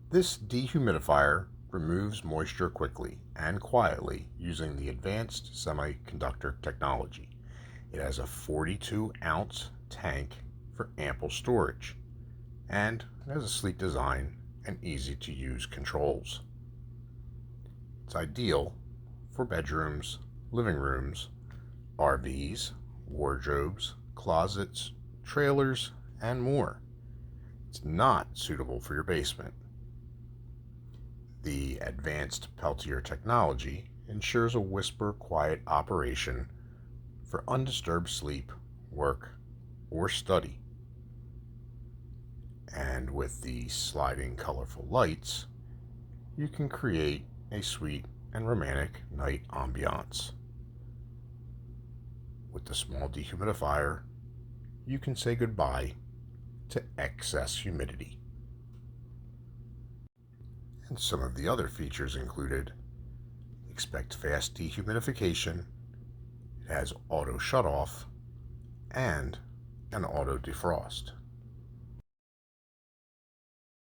This dehumidifier removes moisture quickly and quietly using the advanced semiconductor technology. It has a 42-ounce tank for ample storage, and it has a sleek design and easy to use controls. It's ideal for bedrooms, living rooms, RVs, wardrobes, closets, trailers, and more. It's not suitable for your basement. The Advanced Peltier Technology ensures a whisper quiet operation for undisturbed sleep, work, or study. And with the sliding colorful lights, you can create a sweet and romantic night ambiance. With the small dehumidifier, you can say goodbye to excess humidity. And some of the other features included: expect fast dehumidification, it has auto shut off, and an auto defrost.